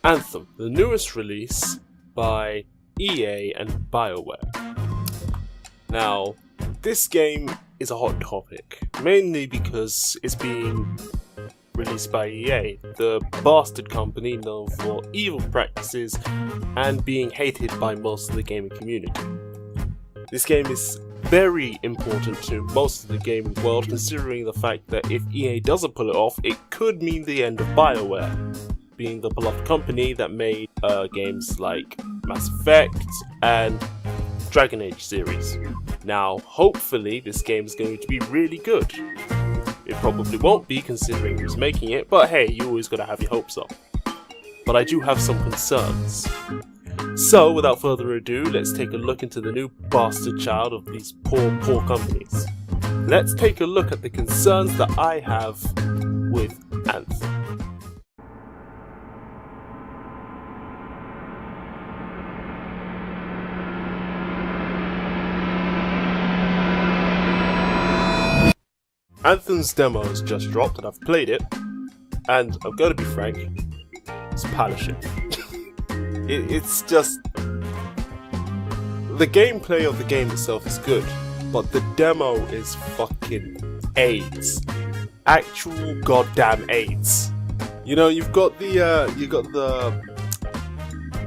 Anthem, the newest release by EA and BioWare. Now, this game is a hot topic, mainly because it's being released by EA, the bastard company known for evil practices and being hated by most of the gaming community. This game is very important to most of the gaming world, considering the fact that if EA doesn't pull it off, it could mean the end of BioWare, being the beloved company that made games like Mass Effect and Dragon Age series. Now, hopefully this game is going to be really good. It probably won't be, considering who's making it, but hey, you always gotta have your hopes up. But I do have some concerns. So, without further ado, let's take a look into the new bastard child of these poor companies. Let's take a look at the concerns that I have with Anthem. Anthem's demo has just dropped and I've played it, and I'm going to be frank, it's palashing. It's just... the gameplay of the game itself is good, but the demo is fucking AIDS. Actual goddamn AIDS. You know, you've got the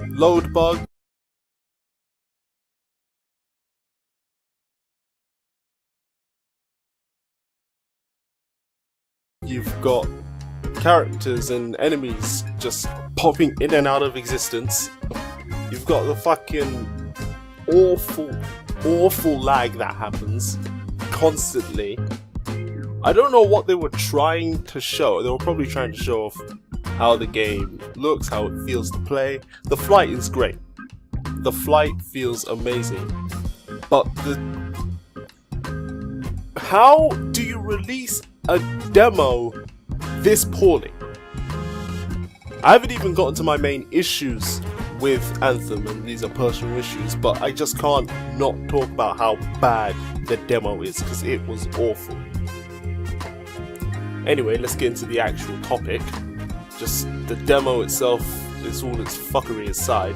load bug. You've got characters and enemies just popping in and out of existence. You've got the fucking awful lag that happens constantly. I don't know what they were trying to show. They were probably trying to show off how the game looks, how it feels to play. The flight is great. The flight feels amazing. But how do you release a demo this poorly? I haven't even gotten to my main issues with Anthem, and these are personal issues, but I just can't not talk about how bad the demo is, because it was awful. Anyway, let's get into the actual topic. Just the demo itself is all its fuckery aside.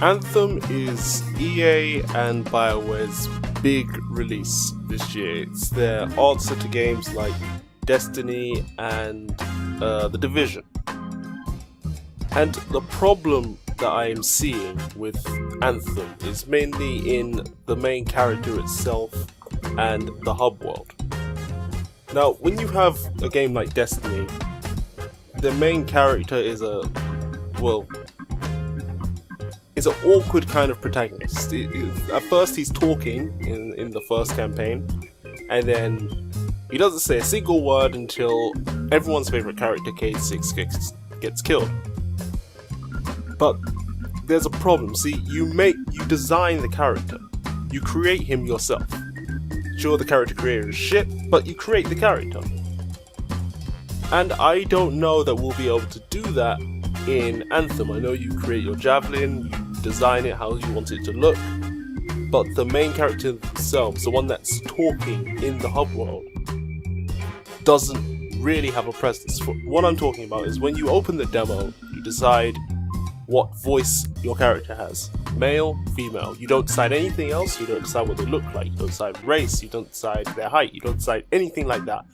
Anthem is EA and BioWare's big release this year. It's their answer to games like Destiny and The Division. And the problem that I am seeing with Anthem is mainly in the main character itself and the hub world. Now, when you have a game like Destiny, the main character is an awkward kind of protagonist. At first he's talking in the first campaign, and then he doesn't say a single word until everyone's favourite character, K6, gets killed. But there's a problem. See, you design the character. You create him yourself. Sure, the character creator is shit, but you create the character. And I don't know that we'll be able to do that in Anthem. I know you create your Javelin, you design it how you want it to look, but the main character themselves, the one that's talking in the hub world, doesn't really have a presence. What I'm talking about is when you open the demo, you decide what voice your character has. Male, female. You don't decide anything else, you don't decide what they look like, you don't decide race, you don't decide their height, you don't decide anything like that.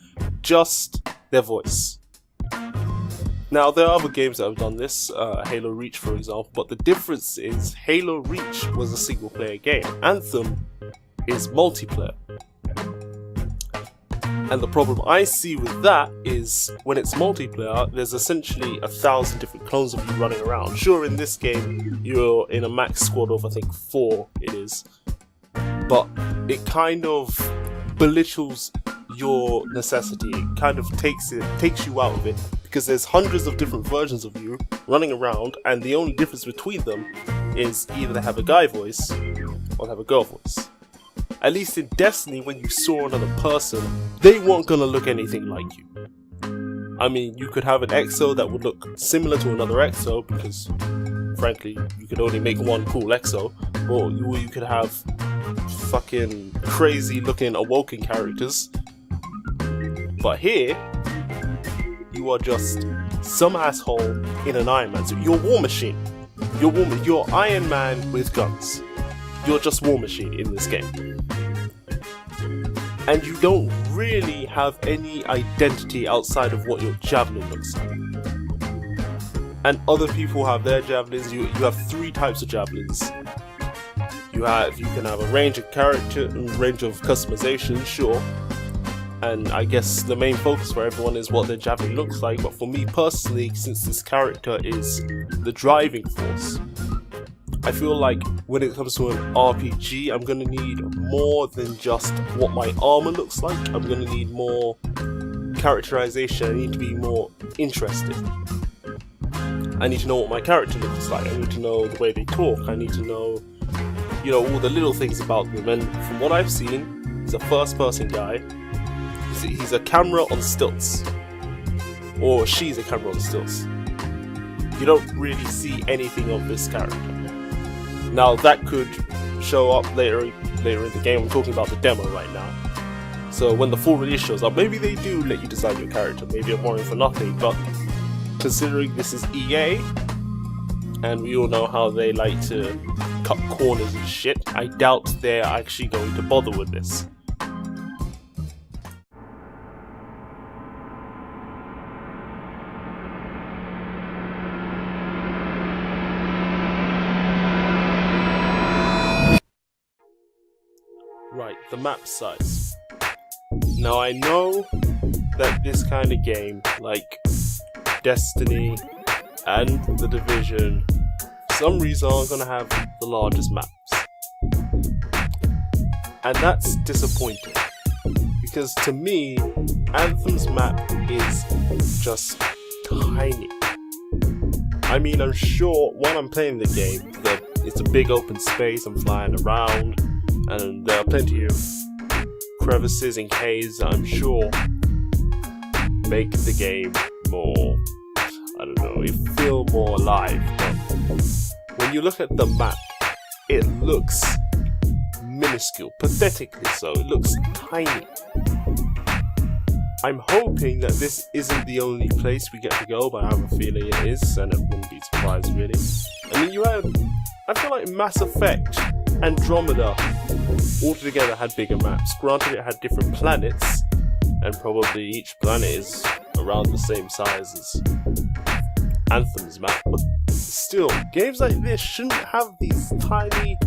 Just their voice. Now, there are other games that have done this, Halo Reach for example, but the difference is Halo Reach was a single player game. Anthem is multiplayer. And the problem I see with that is when it's multiplayer, there's essentially 1,000 different clones of you running around. Sure, in this game, you're in a max squad of, I think, 4 it is. But it kind of belittles your necessity. It kind of takes you out of it, because there's hundreds of different versions of you running around, and the only difference between them is either they have a guy voice or they have a girl voice. At least in Destiny, when you saw another person, they weren't gonna look anything like you. I mean, you could have an EXO that would look similar to another EXO, because frankly, you could only make one cool EXO, or you could have fucking crazy looking Awoken characters. But here, you are just some asshole in an Iron Man suit. You're War Machine. You're Iron Man with guns. You're just War Machine in this game. And you don't really have any identity outside of what your javelin looks like. And other people have their javelins. You have 3 types of javelins. You can have a range of character and range of customization, sure. And I guess the main focus for everyone is what their javelin looks like. But for me personally, since this character is the driving force, I feel like when it comes to an RPG, I'm going to need more than just what my armor looks like. I'm going to need more characterization. I need to be more interested. I need to know what my character looks like. I need to know the way they talk. I need to know, all the little things about them. And from what I've seen, he's a first-person guy. He's a camera on stilts. Or she's a camera on stilts. You don't really see anything of this character. Now that could show up later in the game. I'm talking about the demo right now. So when the full release shows up, maybe they do let you design your character. Maybe I'm worrying for nothing, but considering this is EA, and we all know how they like to cut corners and shit, I doubt they're actually going to bother with this. Right, the map size. Now I know that this kind of game, like Destiny and The Division, for some reason are going to have the largest maps. And that's disappointing. Because to me, Anthem's map is just tiny. I mean, I'm sure when I'm playing the game, it's a big open space, I'm flying around, and there are plenty of crevices and caves that I'm sure make the game more, it feel more alive. But when you look at the map, it looks minuscule, pathetically so. It looks tiny. I'm hoping that this isn't the only place we get to go, but I have a feeling it is, and it wouldn't be surprised really. I mean, I feel like Mass Effect Andromeda altogether had bigger maps. Granted, it had different planets, and probably each planet is around the same size as Anthem's map, but still, games like this shouldn't have these tiny,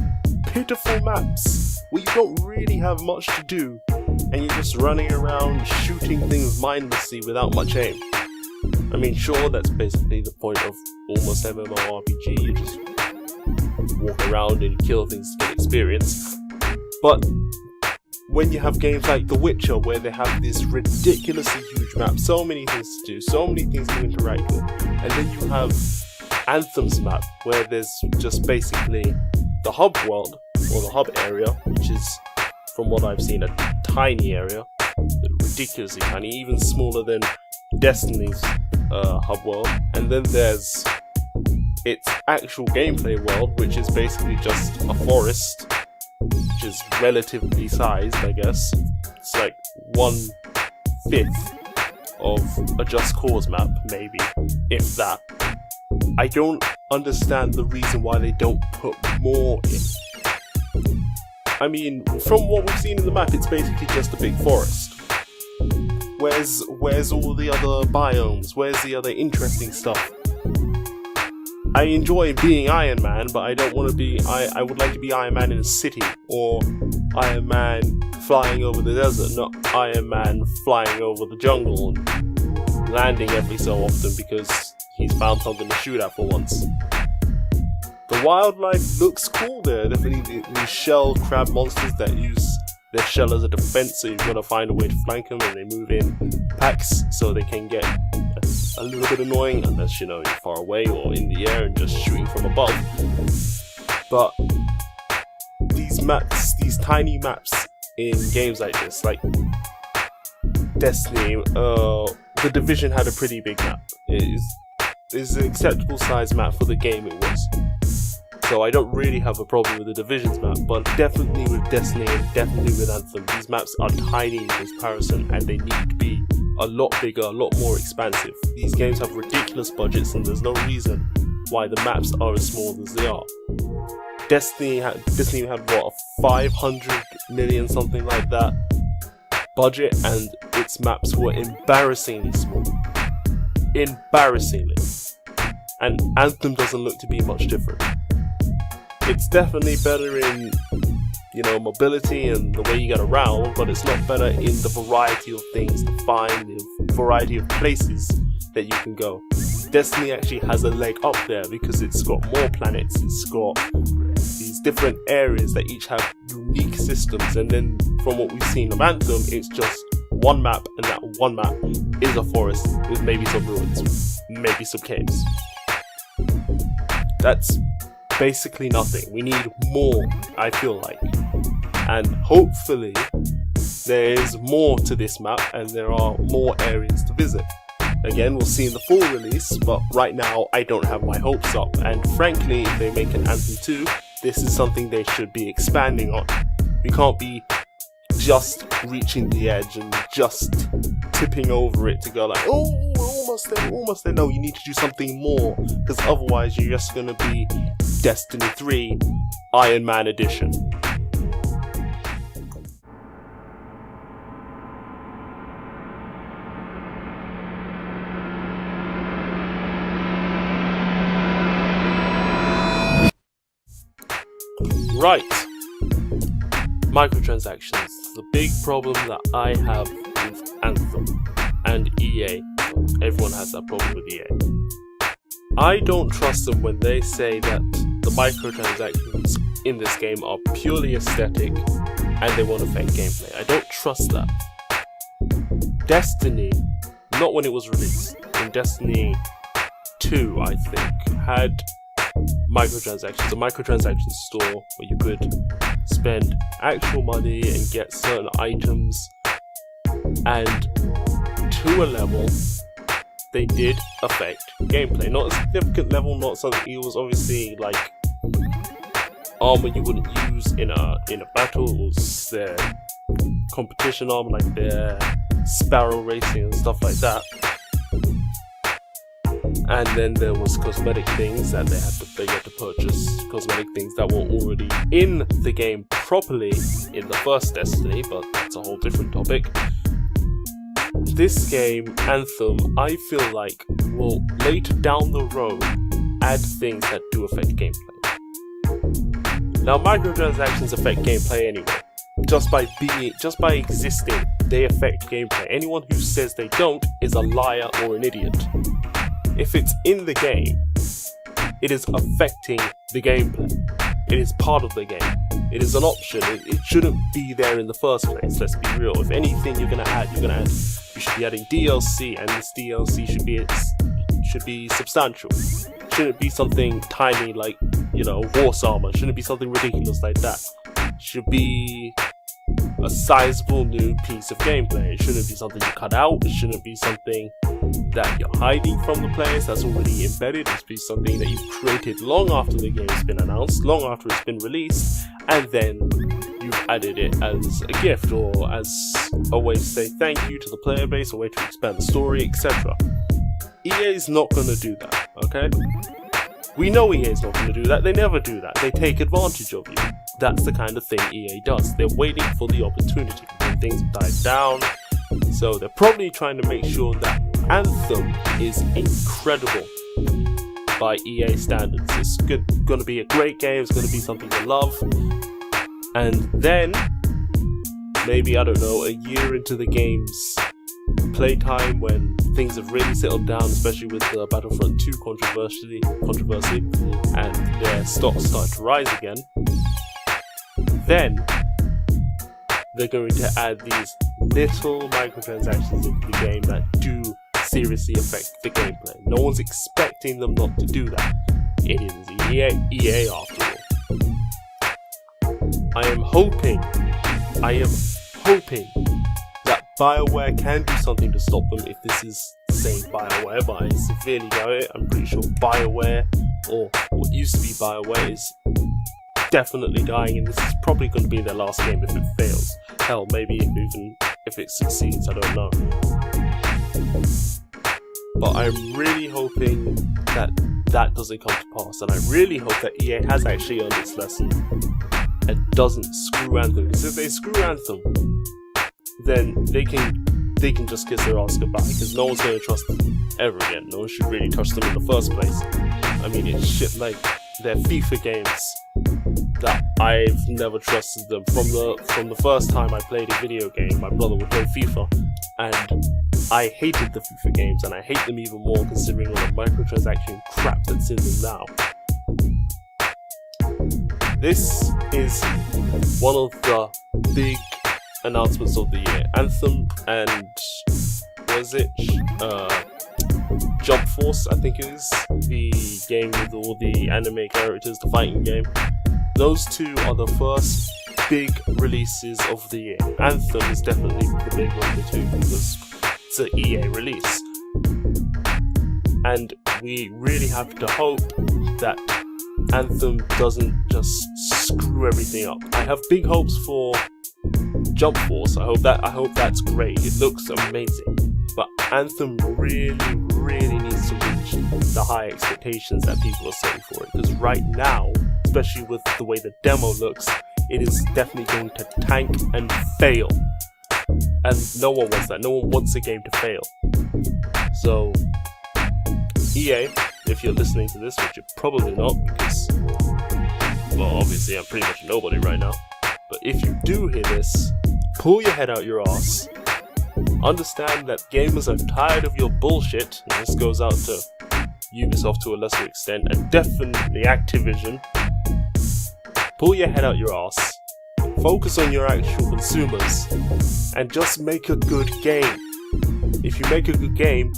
pitiful maps where you don't really have much to do, and you're just running around shooting things mindlessly without much aim. I mean, sure, that's basically the point of almost MMORPG, you just walk around and kill things to get experience. But when you have games like The Witcher, where they have this ridiculously huge map, so many things to do, so many things to interact with, and then you have Anthem's map, where there's just basically the hub world, or the hub area, which is, from what I've seen, a tiny area, ridiculously tiny, even smaller than Destiny's hub world, and then there's its actual gameplay world, which is basically just a forest, which is relatively sized, I guess. It's like 1/5 of a Just Cause map, maybe, if that. I don't understand the reason why they don't put more in. I mean, from what we've seen in the map, it's basically just a big forest. Where's all the other biomes? Where's the other interesting stuff? I enjoy being Iron Man, but I don't want to be. I would like to be Iron Man in a city, or Iron Man flying over the desert, not Iron Man flying over the jungle and landing every so often because he's found something to shoot at for once. The wildlife looks cool there. Definitely these shell crab monsters that use their shell as a defense, so you've got to find a way to flank them, and they move in packs so they can get a little bit annoying unless you're far away or in the air and just shooting from above. But these maps, these tiny maps in games like this, like Destiny, The Division had a pretty big map. It is an acceptable size map for the game it was. So I don't really have a problem with the Divisions map, but definitely with Destiny and definitely with Anthem, these maps are tiny in comparison and they need to be a lot bigger, a lot more expansive. These games have ridiculous budgets and there's no reason why the maps are as small as they are. Destiny had what, a 500 million, something like that, budget, and its maps were embarrassingly small. Embarrassingly. And Anthem doesn't look to be much different. It's definitely better in, mobility and the way you get around, but it's not better in the variety of things to find, the variety of places that you can go. Destiny actually has a leg up there because it's got more planets, it's got these different areas that each have unique systems, and then from what we've seen of Anthem, it's just one map, and that one map is a forest with maybe some ruins, maybe some caves. That's basically nothing. We need more, I feel like. And hopefully there is more to this map and there are more areas to visit. Again, we'll see in the full release, but right now I don't have my hopes up. And frankly, if they make an Anthem 2, this is something they should be expanding on. We can't be just reaching the edge and just tipping over it to go like, oh, we're almost there. No, you need to do something more, because otherwise you're just going to be Destiny 3 Iron Man Edition. Right, microtransactions, the big problem that I have with Anthem and EA. Everyone has that problem with EA. I don't trust them when they say that the microtransactions in this game are purely aesthetic and they won't affect gameplay. I don't trust that. Destiny, not when it was released, in Destiny 2 I think, had microtransactions, a microtransaction store where you could spend actual money and get certain items, and to a level they did affect gameplay. Not a significant level, not something. It was obviously like armor you wouldn't use in a battle. It was their competition armor, like their sparrow racing and stuff like that. And then there was cosmetic things that they had to purchase, cosmetic things that were already in the game properly in the first Destiny, but that's a whole different topic. This game, Anthem, I feel like will later down the road add things that do affect gameplay. Now, microtransactions affect gameplay anyway. Just by existing, they affect gameplay. Anyone who says they don't is a liar or an idiot. If it's in the game, it is affecting the gameplay. It is part of the game. It is an option. It shouldn't be there in the first place, let's be real. If anything you're gonna add. You should be adding DLC, and this DLC should be substantial. It shouldn't be something tiny like, horse armor. It shouldn't be something ridiculous like that. It should be a sizable new piece of gameplay. It shouldn't be something you cut out. It shouldn't be something that you're hiding from the players that's already embedded. It should be something that you've created long after the game's been announced, long after it's been released, and then you've added it as a gift or as a way to say thank you to the player base, a way to expand the story, etc. EA is not going to do that, okay? We know EA is not going to do that. They never do that. They take advantage of you. That's the kind of thing EA does. They're waiting for the opportunity when things die down. So they're probably trying to make sure that Anthem is incredible by EA standards. It's going to be a great game. It's going to be something you love. And then, maybe, I don't know, a year into the game's playtime, when things have really settled down, especially with the Battlefront 2 controversy, and their stocks start to rise again, then they're going to add these little microtransactions into the game that do seriously affect the gameplay. No one's expecting them not to do that. It is EA after all. I am hoping that BioWare can do something to stop them if this is the same BioWare, but I severely doubt it. I'm pretty sure BioWare, or what used to be BioWare, is definitely dying, and this is probably going to be their last game if it fails. Hell, maybe if it succeeds, I don't know. But I'm really hoping that that doesn't come to pass, and I really hope that EA has actually learned its lesson and doesn't screw Anthem. Because if they screw Anthem, then they can just kiss their ass goodbye, because no one's going to trust them ever again. No one should really trust them in the first place. I mean, it's shit like their FIFA games that I've never trusted them. From the first time I played a video game, my brother would play FIFA, and I hated the FIFA games, and I hate them even more considering all the microtransaction crap that's in them now. This is one of the big announcements of the year. Anthem and Jump Force, I think it is, the game with all the anime characters, the fighting game. Those two are the first big releases of the year. Anthem is definitely the big one of the two because it's an EA release. And we really have to hope that Anthem doesn't just screw everything up. I have big hopes for Jump Force. I hope that's great. It looks amazing. But Anthem really needs to reach the high expectations that people are setting for it. Because right now, especially with the way the demo looks, it is definitely going to tank and fail. And no one wants that. No one wants a game to fail. So, EA, if you're listening to this, which you're probably not, because, well, obviously I'm pretty much nobody right now. But if you do hear this, pull your head out your ass. Understand that gamers are tired of your bullshit, and this goes out to Ubisoft to a lesser extent, and definitely Activision. Pull your head out your ass, focus on your actual consumers, and just make a good game. If you make a good game,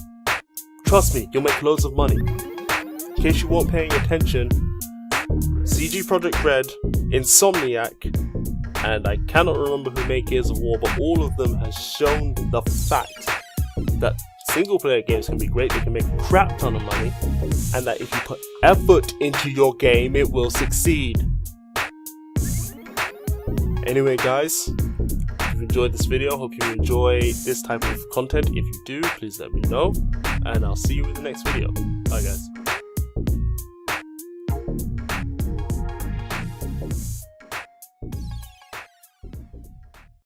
trust me, you'll make loads of money. In case you weren't paying attention, CG Projekt Red, Insomniac, and I cannot remember who made Gears of War, but all of them has shown the fact that single player games can be great, they can make a crap ton of money, and that if you put effort into your game, it will succeed. Anyway guys, if you enjoyed this video, hope you enjoy this type of content. If you do, please let me know, and I'll see you in the next video. Bye guys.